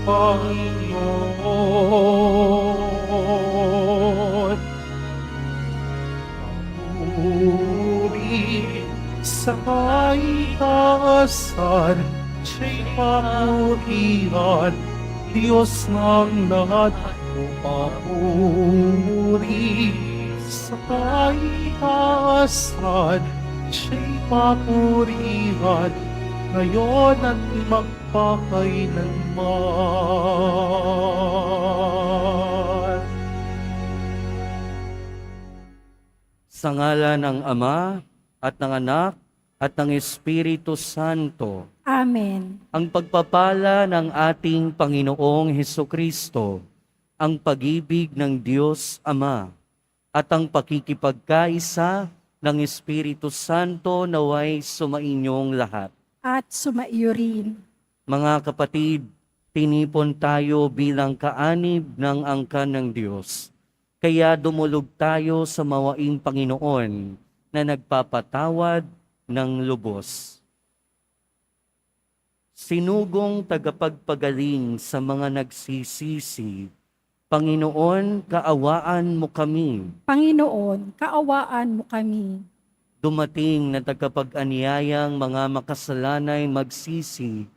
Panginoon. Papuri sa kaitaasan, siya'y papurihan, Diyos ng lahat. Papuri sa kaitaasan, siya'y papurihan, ngayon at magpakailanman. Sa ngalan ng Ama, at ng Anak, at ng Espiritu Santo, Amen. ang pagpapala ng ating Panginoong Hesukristo, ang pag-ibig ng Diyos Ama, at ang pakikipagkaisa ng Espiritu Santo naway sumainyong lahat. At sumaiyo rin. Mga kapatid, tinipon tayo bilang kaanib ng angkan ng Diyos. Kaya dumulog tayo sa mawaing Panginoon na nagpapatawad ng lubos. Sinugong tagapagpagaling sa mga nagsisisi, Panginoon, kaawaan mo kami. Panginoon, kaawaan mo kami. Dumating na tagapag-anyayang mga makasalanay magsisi,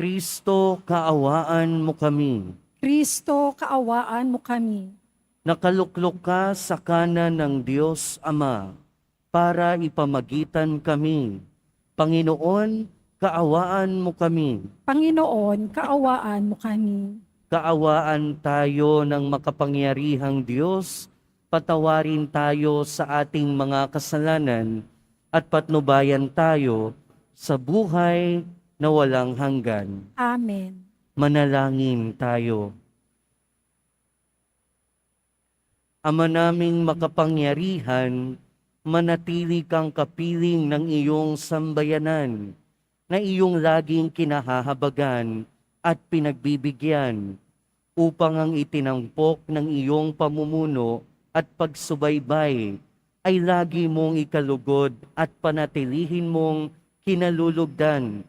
Kristo, kaawaan mo kami. Kristo, kaawaan mo kami. Nakaluklok ka sa kanan ng Diyos Ama para ipamagitan kami. Panginoon, kaawaan mo kami. Panginoon, kaawaan mo kami. Kaawaan tayo ng makapangyarihang Diyos, patawarin tayo sa ating mga kasalanan at patnubayan tayo sa buhay na walang hanggan. Amen. Manalangin tayo. Ama naming makapangyarihan, manatili kang kapiling ng iyong sambayanan, na iyong laging kinahahabagan at pinagbibigyan, upang ang itinampok ng iyong pamumuno at pagsubaybay ay lagi mong ikalugod at panatilihin mong kinalulugdan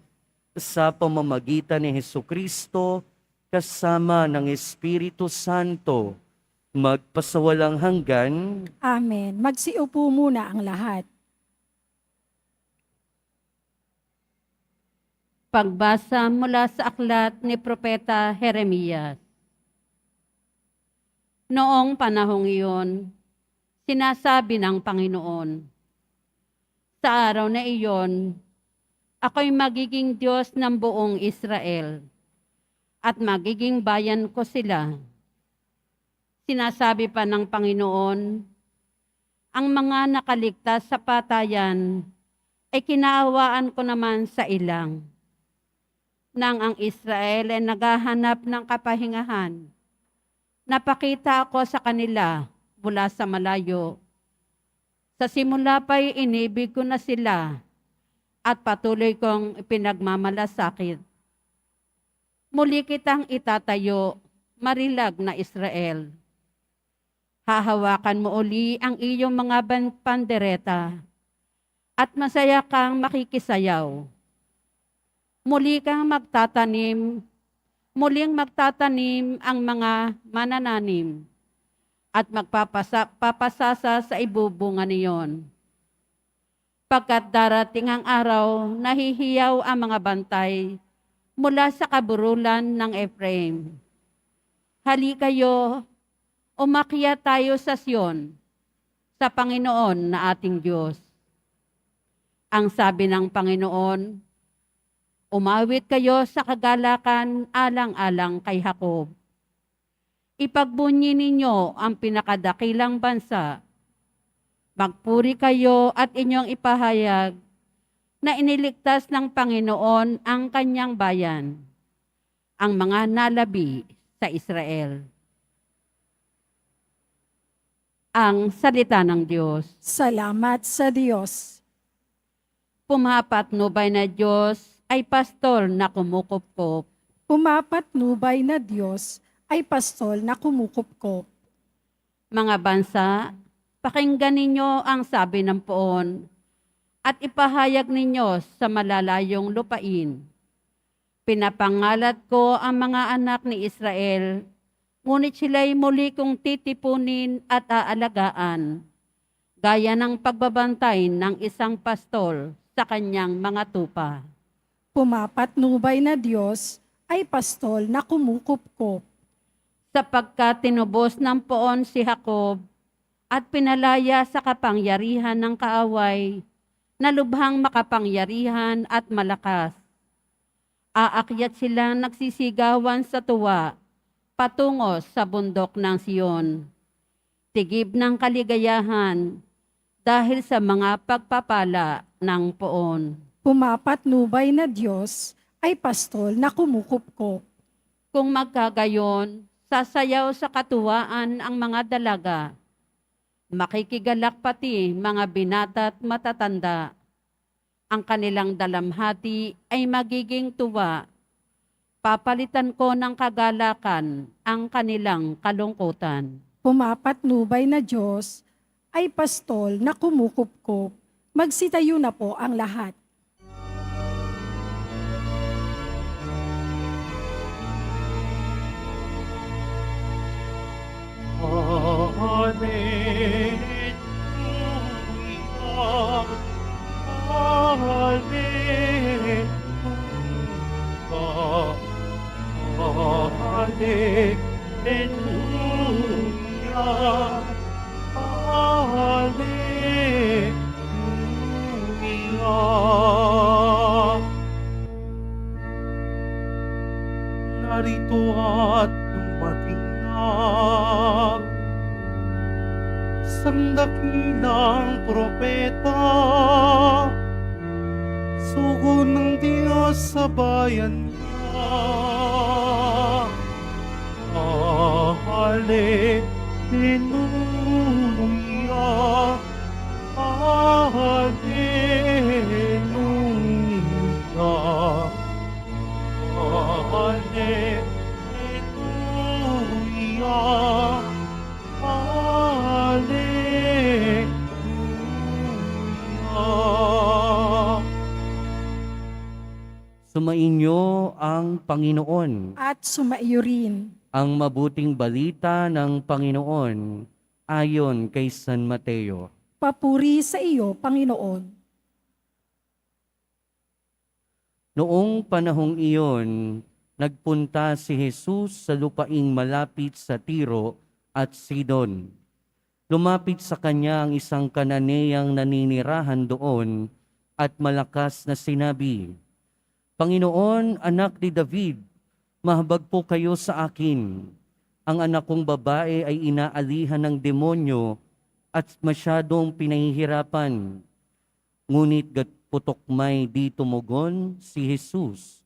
sa pamamagitan ni Hesukristo kasama ng Espiritu Santo, magpasawalang hanggan. Amen. Magsiupo muna ang lahat. Pagbasa mula sa aklat ni Propeta Jeremias. Noong panahong iyon, sinasabi ng Panginoon, sa araw na iyon, ako'y magiging Diyos ng buong Israel at magiging bayan ko sila. Sinasabi pa ng Panginoon, ang mga nakaligtas sa patayan ay kinaawaan ko naman sa ilang. Nang ang Israel ay naghahanap ng kapahingahan, napakita ako sa kanila mula sa malayo. Sa simula pa'y inibig ko na sila at patuloy kong ipinagmamalasakit. Muli kitang itatayo, marilag na Israel. Hahawakan mo uli ang iyong mga pandereta at masaya kang makikisayaw. Muling magtatanim ang mga manananim at magpapasasa sa ibubunga niyon. Pagkat darating ang araw, nahihiyaw ang mga bantay mula sa kaburulan ng Ephraim. Hali kayo, umakyat tayo sa Sion, sa Panginoon na ating Diyos. Ang sabi ng Panginoon, umawit kayo sa kagalakan alang-alang kay Jacob. Ipagbunyi ninyo ang pinakadakilang bansa. Magpuri kayo at inyong ipahayag na iniligtas ng Panginoon ang kanyang bayan, ang mga nalabi sa Israel. Ang salita ng Diyos. Salamat sa Diyos. Pumapatnubay na Diyos ay pastol na kumukupkop. Pumapatnubay na Diyos ay pastol na kumukupkop. Mga bansa, pakinggan ninyo ang sabi ng poon at ipahayag ninyo sa malalayong lupain. Pinapangalat ko ang mga anak ni Israel, ngunit sila'y muli kong titipunin at aalagaan, gaya ng pagbabantay ng isang pastol sa kanyang mga tupa. Pumapatnubay na Diyos ay pastol na kumukupkop. Sapagkat tinubos ng poon si Jacob at pinalaya sa kapangyarihan ng kaaway, na lubhang makapangyarihan at malakas. Aakyat silang nagsisigawan sa tuwa, patungo sa bundok ng Siyon. Tigib ng kaligayahan, dahil sa mga pagpapala ng poon. Pumapatnubay na Diyos ay pastol na kumukupkop. Kung magkagayon, sasayaw sa katuwaan ang mga dalaga. Makikigalak pati mga binata at matatanda. Ang kanilang dalamhati ay magiging tuwa. Papalitan ko ng kagalakan ang kanilang kalungkutan. Pumapatnubay na Diyos ay pastol na kumukupkop. Magsitayo na po ang lahat. Hallelujah, hallelujah, hallelujah, hallelujah. Narito at dumating na isang dakilang propeta, sugo ng Diyos sa bayan niya. Hallelujah, hallelujah, hallelujah, hallelujah. Sumainyo ang Panginoon. At sumaiyo rin. Ang mabuting balita ng Panginoon ayon kay San Mateo. Papuri sa iyo, Panginoon. Noong panahong iyon, nagpunta si Jesus sa lupaing malapit sa Tiro at Sidon. Lumapit sa kanya ang isang Kananeyang naninirahan doon at malakas na sinabi, Panginoon, anak ni David, mahabag po kayo sa akin. Ang anak kong babae ay inaalihan ng demonyo at masyadong pinahihirapan. Ngunit gatputokmay di tumugon si Jesus.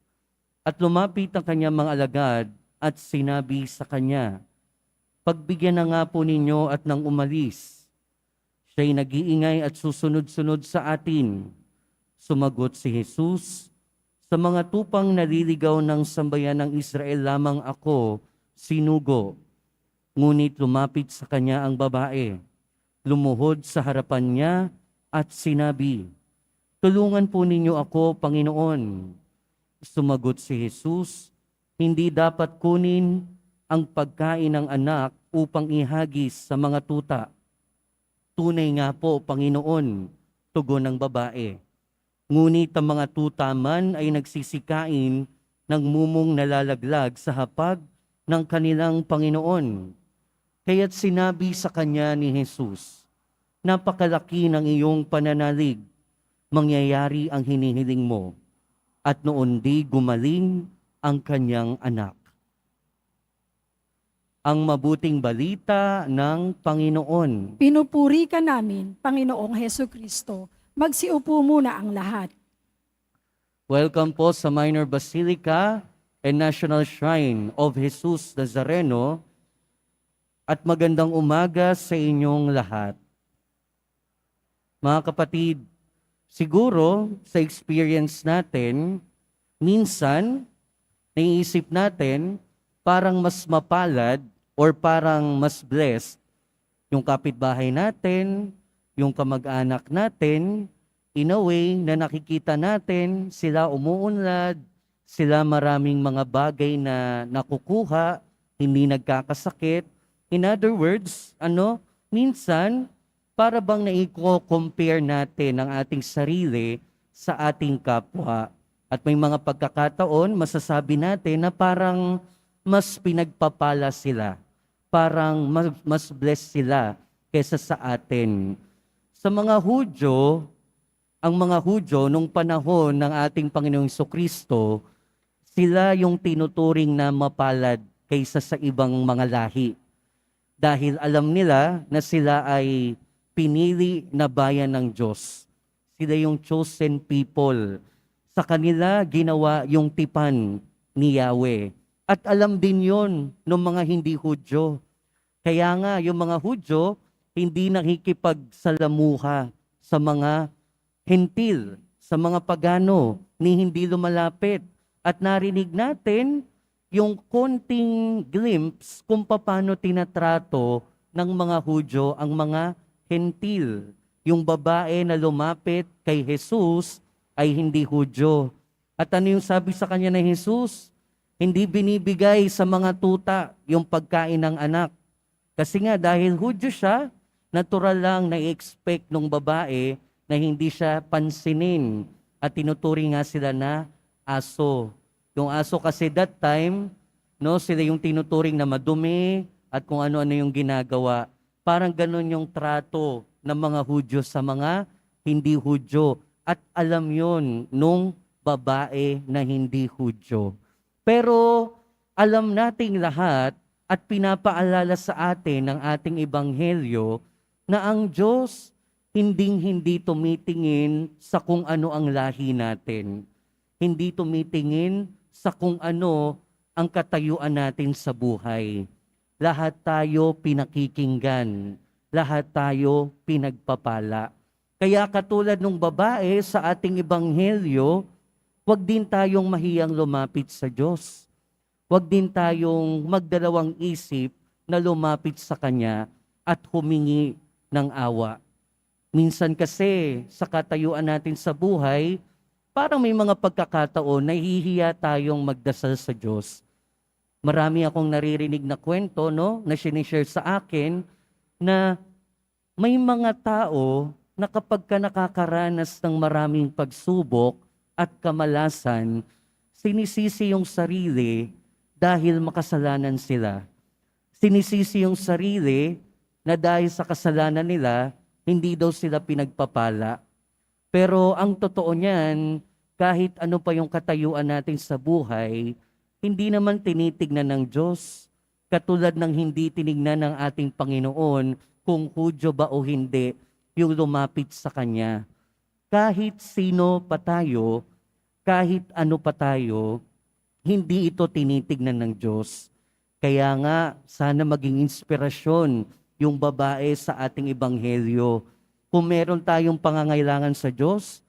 At lumapit ang kanyang mga alagad at sinabi sa kanya, Pagbigyan na nga po ninyo at nang umalis. Siya'y nag-iingay at susunod-sunod sa atin. Sumagot si Jesus, Sa mga tupang naliligaw ng sambayan ng Israel lamang ako sinugo. Ngunit lumapit sa kanya ang babae, lumuhod sa harapan niya at sinabi, Tulungan po ninyo ako, Panginoon. Sumagot si Jesus, Hindi dapat kunin ang pagkain ng anak upang ihagis sa mga tuta. Tunay nga po, Panginoon, tugon ng babae. Ngunit ang mga tuta man ay nagsisikain ng mumong nalalaglag sa hapag ng kanilang Panginoon. Kaya't sinabi sa kanya ni Jesus, Napakalaki ng iyong pananalig, mangyayari ang hinihiling mo. At noon di gumaling ang kanyang anak. Ang mabuting balita ng Panginoon. Pinupuri ka namin, Panginoong Heso Kristo. Magsiupo muna ang lahat. Welcome po sa Minor Basilica and National Shrine of Jesus Nazareno at magandang umaga sa inyong lahat. Mga kapatid, siguro sa experience natin, minsan naiisip natin parang mas mapalad or parang mas blessed yung kapitbahay natin, yung kamag-anak natin, in a way na nakikita natin sila umuunlad, Sila maraming mga bagay na nakukuha, hindi nagkakasakit. In other words, minsan, para bang naiko-compare natin ang ating sarili sa ating kapwa. At may mga pagkakataon, masasabi natin na parang mas pinagpapala sila. Parang mas blessed sila kaysa sa atin. Sa mga Hudyo, ang mga Hudyo nung panahon ng ating Panginoong Jesucristo, sila yung tinuturing na mapalad kaysa sa ibang mga lahi. Dahil alam nila na sila ay pinili na bayan ng Diyos. Sila yung chosen people. Sa kanila, ginawa yung tipan ni Yahweh. At alam din yon ng mga hindi Hudyo. Kaya nga, yung mga Hudyo, hindi nakikipagsalamuha sa mga hentil, sa mga pagano, ni hindi lumalapit. At narinig natin yung konting glimpse kung paano tinatrato ng mga Hudyo ang mga hentil. Yung babae na lumapit kay Jesus ay hindi Hudyo. At ano yung sabi sa kanya ng Jesus? Hindi binibigay sa mga tuta yung pagkain ng anak. Kasi nga dahil Hudyo siya, natural lang na i-expect ng babae na hindi siya pansinin. At tinuturing nga sila na aso. Yung aso kasi that time, sila yung tinuturing na madumi at kung ano-ano yung ginagawa. Parang ganun yung trato ng mga Hudyo sa mga hindi Hudyo. At alam yon nung babae na hindi Hudyo. Pero alam nating lahat at pinapaalala sa atin ng ating ebanghelyo na ang Diyos hindi tumitingin sa kung ano ang lahi natin. Hindi tumitingin sa kung ano ang katayuan natin sa buhay. Lahat tayo pinakikinggan. Lahat tayo pinagpapala. Kaya katulad ng babae sa ating ebanghelyo, huwag din tayong mahiyang lumapit sa Diyos. Huwag din tayong magdalawang isip na lumapit sa Kanya at humingi ng awa. Minsan kasi sa katayuan natin sa buhay, parang may mga pagkakataon na nahihiya tayong magdasal sa Diyos. Marami akong naririnig na kwento, na sinishare sa akin na may mga tao na kapag ka nakakaranas ng maraming pagsubok at kamalasan, sinisisi yung sarili dahil makasalanan sila. Sinisisi yung sarili na dahil sa kasalanan nila, hindi daw sila pinagpapala. Pero ang totoo niyan, kahit ano pa yung katayuan natin sa buhay, hindi naman tinitignan ng Diyos. Katulad ng hindi tinignan ng ating Panginoon kung Hudyo ba o hindi yung lumapit sa Kanya. Kahit sino pa tayo, kahit ano pa tayo, hindi ito tinitignan ng Diyos. Kaya nga, sana maging inspirasyon yung babae sa ating ebanghelyo. Kung meron tayong pangangailangan sa Diyos,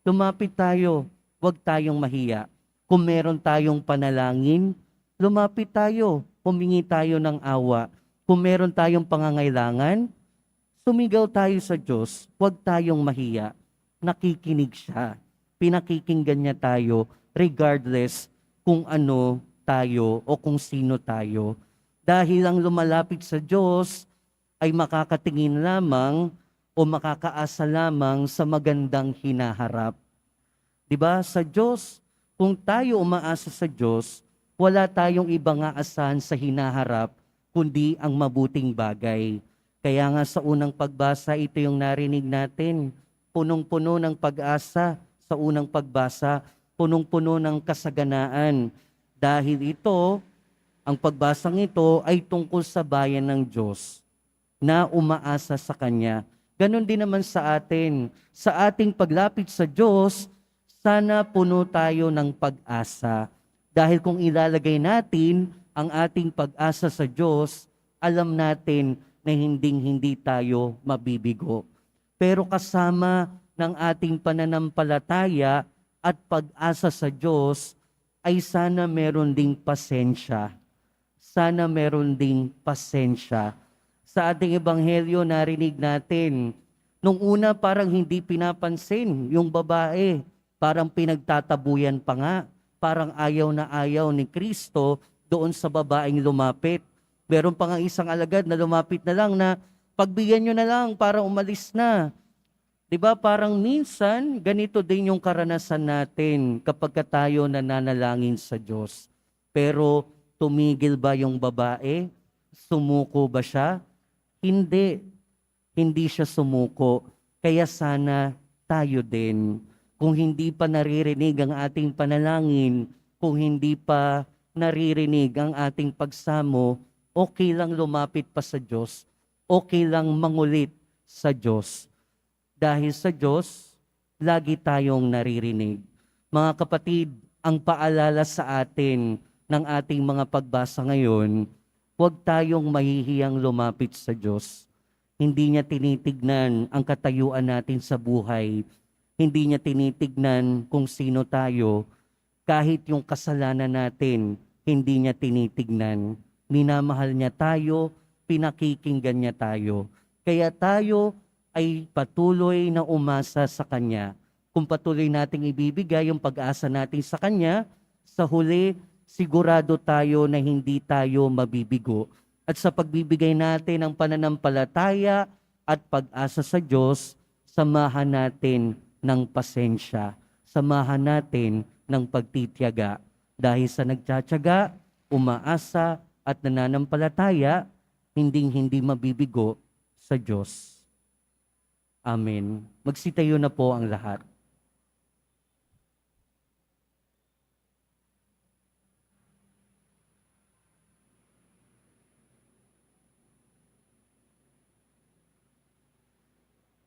lumapit tayo, huwag tayong mahiya. Kung meron tayong panalangin, lumapit tayo, humingi tayo ng awa. Kung meron tayong pangangailangan, sumigaw tayo sa Diyos, huwag tayong mahiya. Nakikinig siya. Pinakikinggan niya tayo regardless kung ano tayo o kung sino tayo. Dahil ang lumalapit sa Diyos ay makakatingin lamang o makakaasa lamang sa magandang hinaharap. 'Di ba? Sa Diyos, kung tayo umaasa sa Diyos, wala tayong ibang aasahan sa hinaharap kundi ang mabuting bagay. Kaya nga sa unang pagbasa, ito yung narinig natin. Punong-puno ng pag-asa sa unang pagbasa, punong-puno ng kasaganaan. Dahil ito, ang pagbasang ito ay tungkol sa bayan ng Diyos na umaasa sa Kanya. Ganon din naman sa atin. Sa ating paglapit sa Diyos, sana puno tayo ng pag-asa. Dahil kung ilalagay natin ang ating pag-asa sa Diyos, alam natin na hindi tayo mabibigo. Pero kasama ng ating pananampalataya at pag-asa sa Diyos ay sana meron ding pasensya. Sana meron ding pasensya. Sa ating ebanghelyo narinig natin, nung una parang hindi pinapansin yung babae, parang pinagtatabuyan pa nga parang ayaw na ayaw ni Kristo doon sa babaeng lumapit. Meron pa nga isang alagad na lumapit na lang na pagbigyan nyo na lang para umalis na. 'Di ba? Parang minsan, ganito din yung karanasan natin kapag tayo nananalangin sa Diyos. Pero tumigil ba yung babae? Sumuko ba siya? Hindi. Hindi siya sumuko. Kaya sana tayo din, kung hindi pa naririnig ang ating panalangin, kung hindi pa naririnig ang ating pagsamo, okay lang lumapit pa sa Diyos. Okay lang mangulit sa Diyos. Dahil sa Diyos, lagi tayong naririnig. Mga kapatid, ang paalala sa atin ng ating mga pagbasa ngayon, huwag tayong mahihiyang lumapit sa Diyos. Hindi niya tinitignan ang katayuan natin sa buhay. Hindi niya tinitignan kung sino tayo. Kahit yung kasalanan natin, hindi niya tinitignan. Minamahal niya tayo, pinakikinggan niya tayo. Kaya tayo ay patuloy na umasa sa Kanya. Kung patuloy nating ibibigay yung pag-asa natin sa Kanya, sa huli, sigurado tayo na hindi tayo mabibigo. At sa pagbibigay natin ng pananampalataya at pag-asa sa Diyos, samahan natin ng pasensya. Samahan natin ng pagtitiyaga. Dahil sa nagtsatsaga, umaasa at nananampalataya, hindi mabibigo sa Diyos. Amen. Magsitayo na po ang lahat.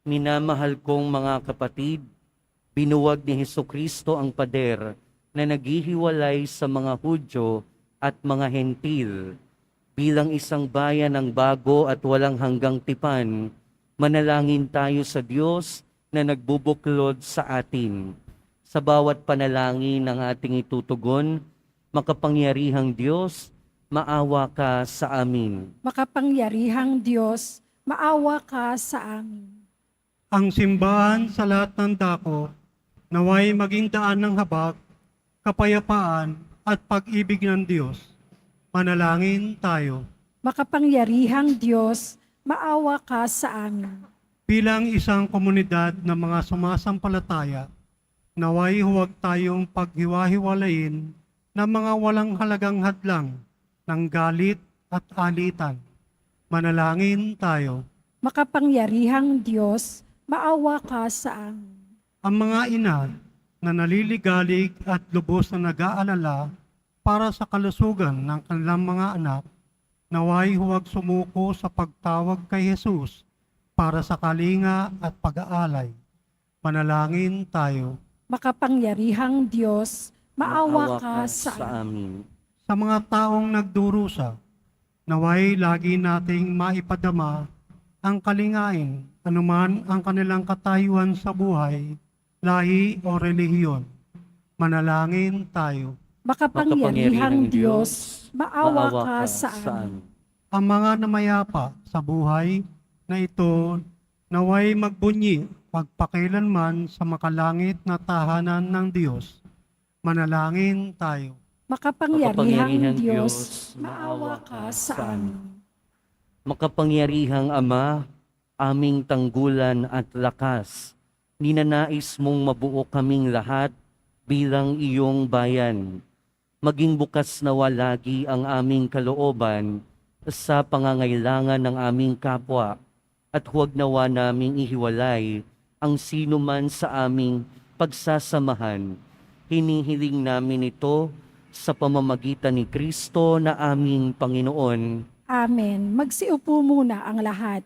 Minamahal kong mga kapatid, binuwag ni Hesukristo ang pader na naghihiwalay sa mga Hudyo at mga Hentil. Bilang isang bayan ng bago at walang hanggang tipan, manalangin tayo sa Diyos na nagbubuklod sa atin. Sa bawat panalangin ng ating itutugon, makapangyarihang Diyos, maawa ka sa amin. Makapangyarihang Diyos, maawa ka sa amin. Ang simbahan sa lahat ng dako, naway maging daan ng habag, kapayapaan at pag-ibig ng Diyos. Manalangin tayo. Makapangyarihang Diyos, maawa ka sa amin. Bilang isang komunidad ng mga sumasampalataya, naway huwag tayong paghiwa-hiwalayin ng mga walang halagang hadlang ng galit at alitan. Manalangin tayo. Makapangyarihang Diyos, maawa ka sa amin. Ang mga ina na naliligalig at lubos na nag-aalala para sa kalusugan ng kanilang mga anak, naway huwag sumuko sa pagtawag kay Jesus para sa kalinga at pag-aalay. Manalangin tayo. Makapangyarihang Diyos, maawa ka sa amin. amin. Sa mga taong nagdurusa, naway lagi nating maipadama ang kalingain, anuman ang kanilang katayuan sa buhay, lahi o relihiyon. Manalangin tayo. Makapangyarihang Diyos, maawa ka sa amin. Ang mga namayapa sa buhay na ito, naway magbunyi pagpakilanman sa makalangit na tahanan ng Diyos. Manalangin tayo. Makapangyarihang Diyos, maawa ka sa amin. Makapangyarihang Ama, aming tanggulan at lakas, ninanais mong mabuo kaming lahat bilang iyong bayan. Maging bukas nawa lagi ang aming kalooban sa pangangailangan ng aming kapwa at huwag nawa naming ihiwalay ang sino man sa aming pagsasamahan. Hinihiling namin ito sa pamamagitan ni Kristo na aming Panginoon. Amen. Magsiupo muna ang lahat.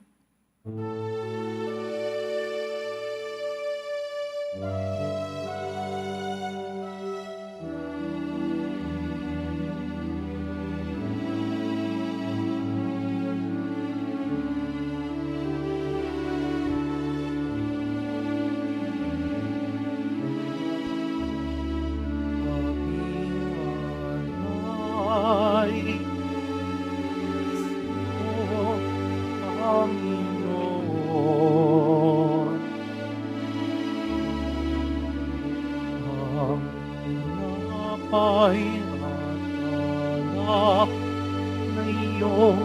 iyong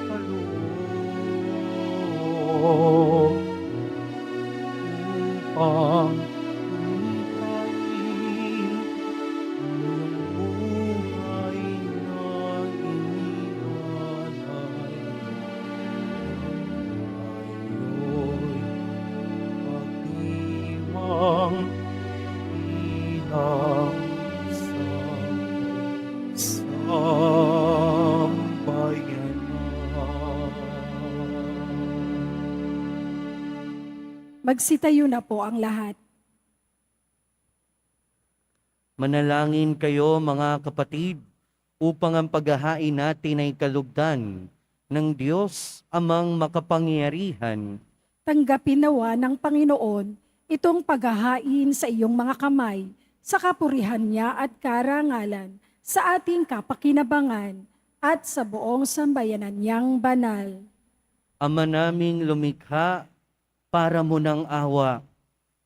kaloob upang lupain iyong buhay na inialay. Ayo'y pag-iwang ilang Magsitayo na po ang lahat. Manalangin kayo mga kapatid upang ang paghahain natin ay kalugdan ng Diyos amang makapangyarihan. Tanggapin nawa ng Panginoon itong paghahain sa iyong mga kamay sa kapurihan niya at karangalan sa ating kapakinabangan at sa buong sambayanan niyang banal. Ama naming lumikha, para mo ng awa,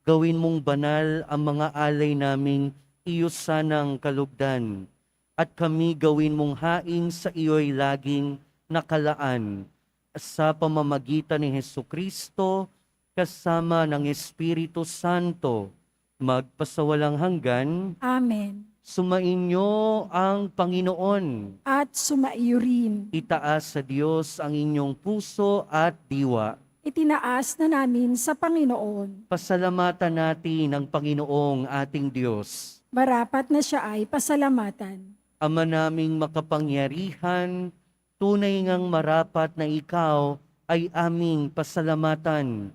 gawin mong banal ang mga alay naming iyo sanang kalugdan, at kami gawin mong haing sa iyo'y laging nakalaan, sa pamamagitan ni Hesukristo, kasama ng Espiritu Santo, magpasawalang hanggan. Amen. Sumainyo ang Panginoon. At sumaiyo rin. Itaas sa Diyos ang inyong puso at diwa. Itinaas na namin sa Panginoon. Pasalamatan natin ang Panginoong ating Diyos. Marapat na siya ay pasalamatan. Ama naming makapangyarihan, tunay ngang marapat na ikaw ay aming pasalamatan.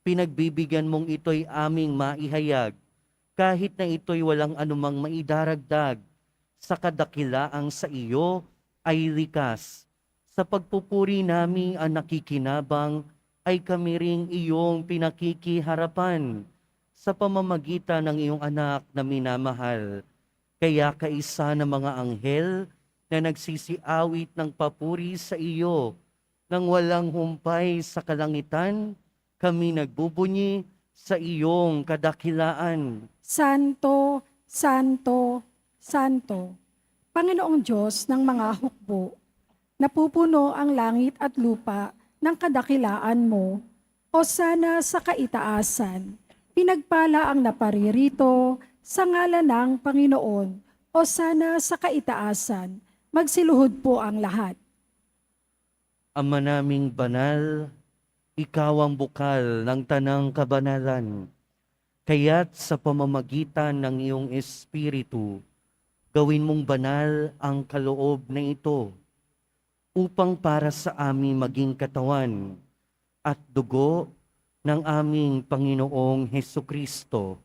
Pinagbibigyan mong ito'y aming maihayag, kahit na ito'y walang anumang maidaragdag, sa kadakilaang sa iyo ay likas. Sa pagpupuri namin ang nakikinabang, ay kami ring iyong pinakikiharapan sa pamamagitan ng iyong anak na minamahal. Kaya kaisa ng mga anghel na nagsisiawit ng papuri sa iyo, nang walang humpay sa kalangitan, kami nagbubunyi sa iyong kadakilaan. Santo, Santo, Santo, Panginoong Diyos ng mga hukbo, napupuno ang langit at lupa ng kadakilaan mo, o sana sa kaitaasan. Pinagpala ang naparirito sa ngalan ng Panginoon, o sana sa kaitaasan. Magsiluhod po ang lahat. Ama naming banal, ikaw ang bukal ng tanang kabanalan. Kaya't sa pamamagitan ng iyong Espiritu, gawin mong banal ang kaloob na ito, upang para sa amin maging katawan at dugo ng aming Panginoong Hesukristo.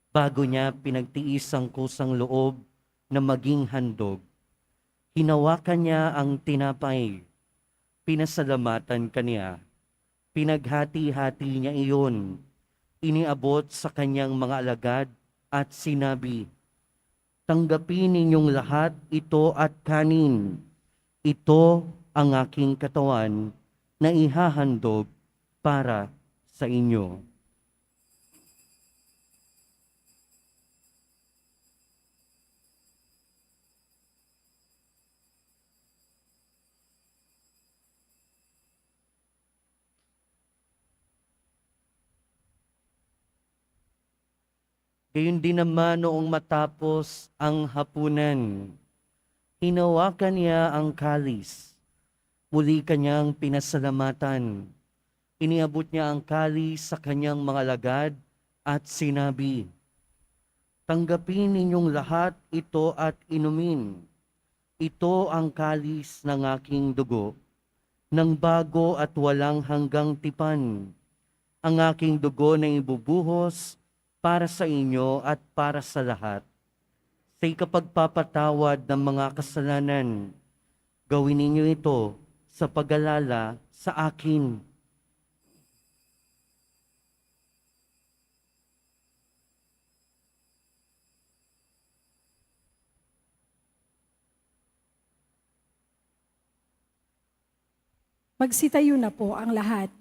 Bago niya pinagtiis ang kusang loob na maging handog, hinawakan niya ang tinapay, pinasalamatan kaniya, pinaghati-hati niya iyon, iniabot sa kanyang mga alagad at sinabi, "Tanggapin ninyong lahat ito at kanin. Ito ang aking katawan na ihahandog para sa inyo." Gayon din naman noong matapos ang hapunan, hinawakan niya ang kalis. Muli kanyang pinasalamatan. Iniabot niya ang kalis sa kanyang mga alagad at sinabi, "Tanggapin ninyong lahat ito at inumin. Ito ang kalis ng aking dugo, ng bago at walang hanggang tipan. Ang aking dugo na ibubuhos para sa inyo at para sa lahat. Sa ikapagpapatawad ng mga kasalanan, gawin ninyo ito sa pag-alala sa akin." Magsitayo na po ang lahat.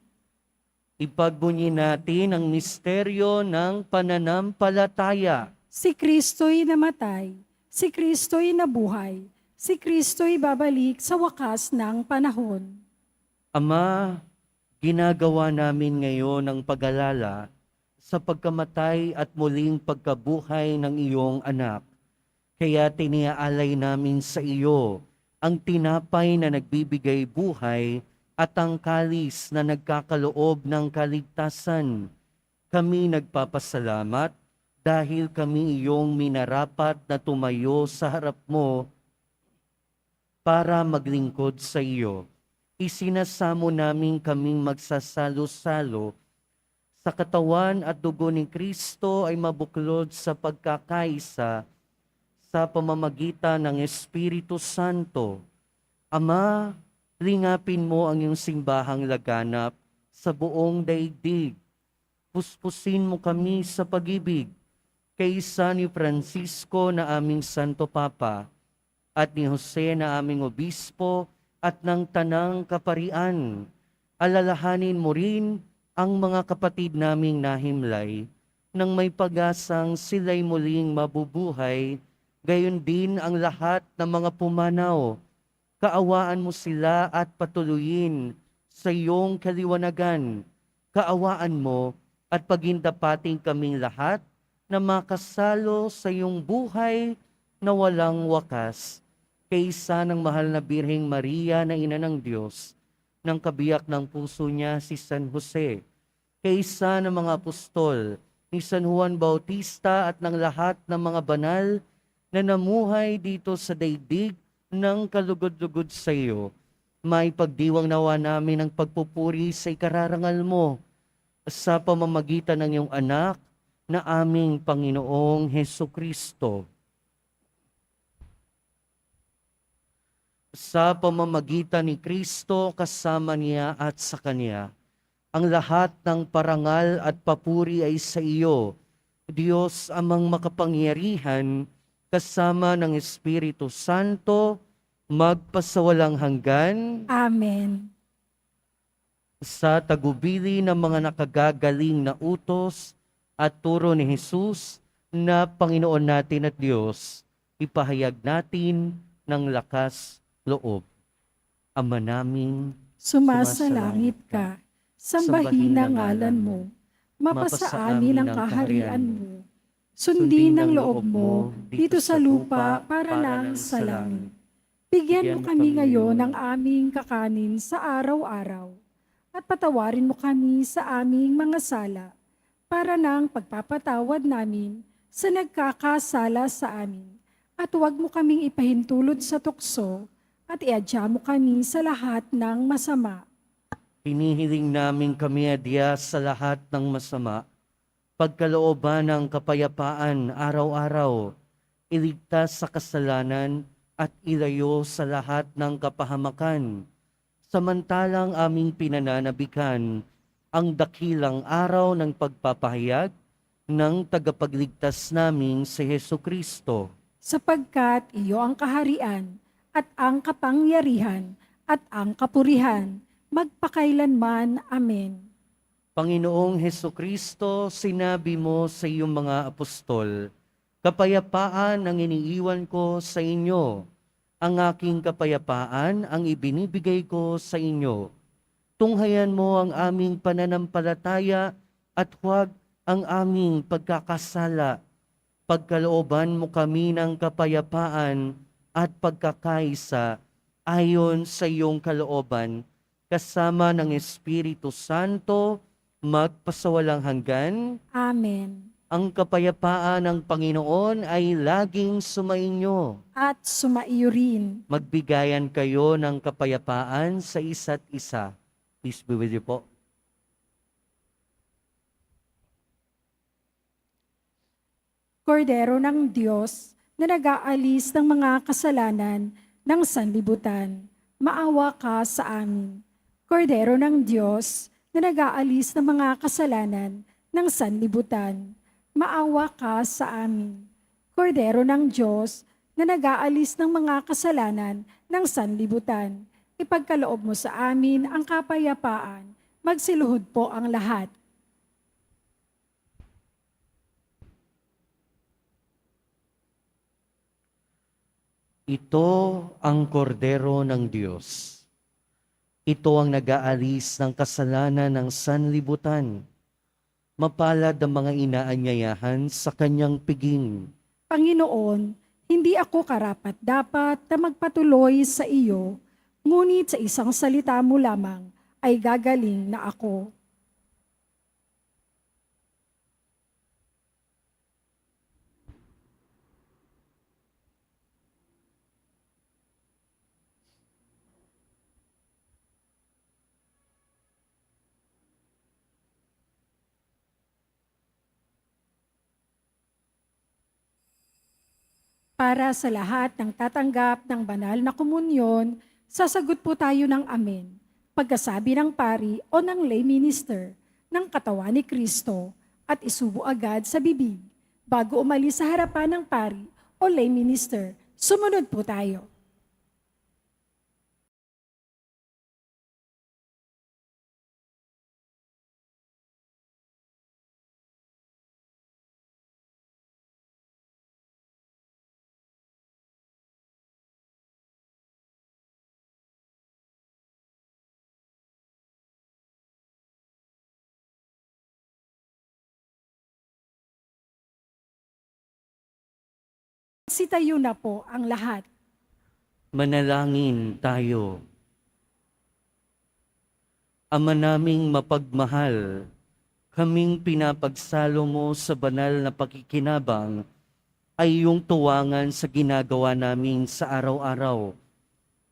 Ipagbunyi natin ang misteryo ng pananampalataya. Si Kristo'y namatay, si Kristo'y nabuhay, si Kristo'y babalik sa wakas ng panahon. Ama, ginagawa namin ngayon ang pag-alala sa pagkamatay at muling pagkabuhay ng iyong anak. Kaya tiniaalay namin sa iyo ang tinapay na nagbibigay buhay at ang kalis na nagkakaloob ng kaligtasan. Kami nagpapasalamat dahil kami iyong minarapat na tumayo sa harap mo para maglingkod sa iyo. Isinasamo namin kaming magsasalo-salo sa katawan at dugo ni Kristo ay mabuklod sa pagkakaisa sa pamamagitan ng Espiritu Santo. Ama, lingapin mo ang iyong simbahang laganap sa buong daigdig. Puspusin mo kami sa pag-ibig kay San Francisco na aming Santo Papa at ni Jose na aming Obispo at ng Tanang Kaparian. Alalahanin mo rin ang mga kapatid naming nahimlay nang may pag-asang sila'y muling mabubuhay, gayon din ang lahat ng mga pumanaw. Kaawaan mo sila at patuloyin sa iyong kaliwanagan. Kaawaan mo at pagindapating kaming lahat na makasalo sa iyong buhay na walang wakas. Kaysa ng mahal na Birheng Maria na Ina ng Diyos, ng kabiyak ng puso niya si San Jose, kaysa ng mga apostol, ni San Juan Bautista at ng lahat ng mga banal na namuhay dito sa daigdig ng kalugod-lugod sa iyo, may pagdiwang nawa namin ang pagpupuri sa ikararangal mo sa pamamagitan ng iyong anak na aming Panginoong Hesukristo. Sa pamamagitan ni Kristo, kasama niya at sa Kanya, ang lahat ng parangal at papuri ay sa iyo, Diyos amang makapangyarihan, kasama ng Espiritu Santo, magpasawalang hanggan. Amen. Sa tagubili ng mga nakagagaling na utos at turo ni Jesus na Panginoon natin at Diyos, ipahayag natin ng lakas loob. Ama naming Sumasalangit ka, sambahin ang ngalan mo, mapasa amin ang kaharian mo. Sundin ang loob mo dito sa lupa para lang sa langit. Bigyan mo kami ngayon ng aming kakanin sa araw-araw at patawarin mo kami sa aming mga sala para nang pagpapatawad namin sa nagkakasala sa amin. At huwag mo kaming ipahintulot sa tukso at iadya mo kami sa lahat ng masama. hinihiling namin kami adya sa lahat ng masama, pagkalooban ng kapayapaan araw-araw, iligtas sa kasalanan at ilayo sa lahat ng kapahamakan. Samantalang aming pinananabikan ang dakilang araw ng pagpapahayag ng tagapagligtas naming si Hesukristo. Sapagkat iyo ang kaharian at ang kapangyarihan at ang kapurihan, magpakailanman. Amen. Panginoong Hesukristo, sinabi mo sa iyong mga apostol, kapayapaan ang iniiwan ko sa inyo, ang aking kapayapaan ang ibinibigay ko sa inyo. Tunghayan mo ang aming pananampalataya at huwag ang aming pagkakasala. Pagkalooban mo kami ng kapayapaan at pagkakaisa ayon sa iyong kalooban, kasama ng Espiritu Santo, magpasawalang hanggan. Amen. Ang kapayapaan ng Panginoon ay laging sumainyo. At sumaiyo rin. Magbigayan kayo ng kapayapaan sa isa't isa. Peace be with you po. Kordero ng Diyos na nag-aalis ng mga kasalanan ng sanlibutan, maawa ka sa amin. Kordero ng Diyos na nag-aalis ng mga kasalanan ng sanlibutan, maawa ka sa amin. Kordero ng Diyos na nag-aalis ng mga kasalanan ng sanlibutan, ipagkaloob mo sa amin ang kapayapaan. Magsiluhod po ang lahat. Ito ang kordero ng Diyos. Ito ang nag-aalis ng kasalanan ng sanlibutan. Mapalad ang mga inaanyayahan sa kanyang piging. Panginoon, hindi ako karapat-dapat na magpatuloy sa iyo, ngunit sa isang salita mo lamang ay gagaling na ako. Para sa lahat ng tatanggap ng banal na komunyon, sasagot po tayo ng amen. Pagkasabi ng pari o ng lay minister ng katawan ni Kristo at isubo agad sa bibig. Bago umalis sa harapan ng pari o lay minister, sumunod po tayo. Sitayo na po ang lahat. Manalangin tayo. Ama naming mapagmahal, kaming pinapagsalo mo sa banal na pakikinabang ay iyong tuwangan sa ginagawa namin sa araw-araw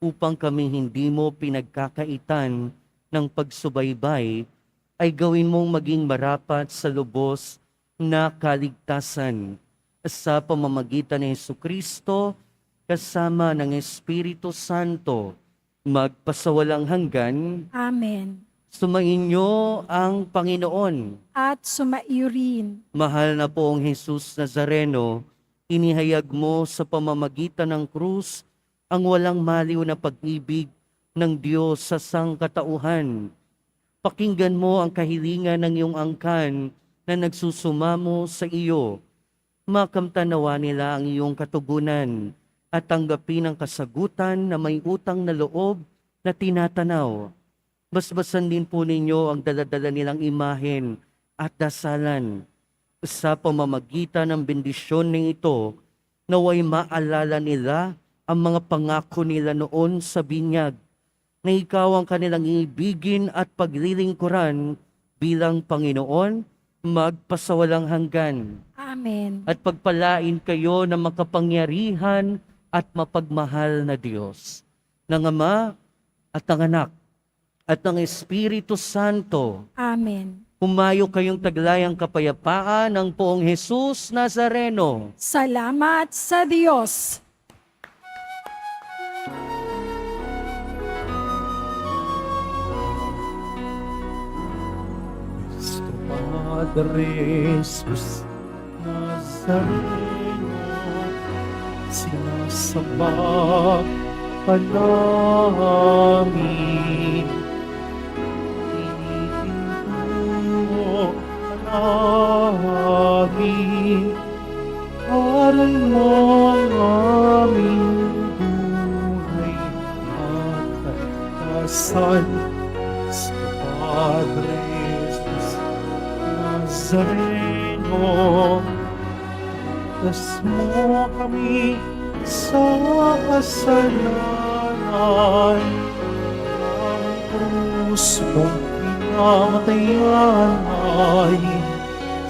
upang kami hindi mo pinagkakaitan ng pagsubaybay ay gawin mong maging marapat sa lubos na kaligtasan sa pamamagitan ni Jesucristo kasama ng Espiritu Santo magpasawalang hanggan. Amen. Sumainyo ang Panginoon. At sumaiyo rin. Mahal na poong Jesus Nazareno, inihayag mo sa pamamagitan ng krus ang walang maliw na pag-ibig ng Diyos sa sangkatauhan. Pakinggan mo ang kahilingan ng iyong angkan na nagsusumamo sa iyo. Makamtanawa nila ang iyong katugunan at tanggapin ang kasagutan na may utang na loob na tinatanaw. Basbasan din po ninyo ang daladala nilang imahen at dasalan. Sa pamamagitan ng bendisyon ng ito, naway maalala nila ang mga pangako nila noon sa binyag, na ikaw ang kanilang ibigin at paglilingkuran bilang Panginoon, magpasawalang hanggan. Amen. At pagpalain kayo ng makapangyarihan at mapagmahal na Diyos, ng Ama at ng Anak at ng Espiritu Santo. Amen. Humayo kayong taglayang kapayapaan ng poong Jesus Nazareno. Salamat sa Diyos. Padre Jesus Nazareno, sinasamba ka namin. Inihinto ka namin, aral mo ang aming buhay at kaligtasan. Sa Padre Jesus Nazareno, tas mo kami sa kasalanan. Ang krus mong pinamatayan ay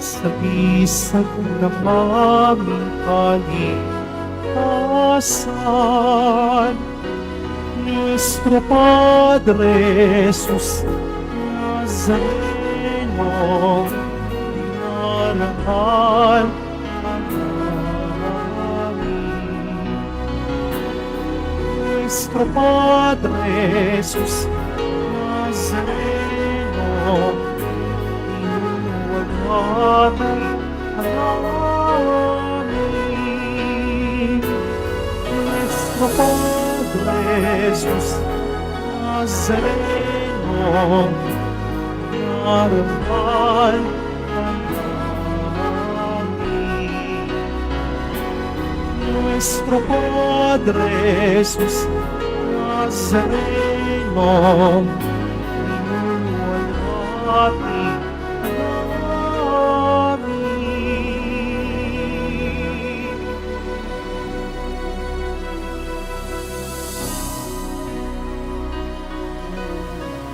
sagisag ng aming kaligtasan. Nuestro Padre Jesus Nazareno, dinarahan ang amin. Nuestro Padre Jesus Nazareno, inuwagatan ang amin. Nuestro Padre Jesus Nazareno, dinarahan ang amin. nuestro Padre Jesús Nazareno, wala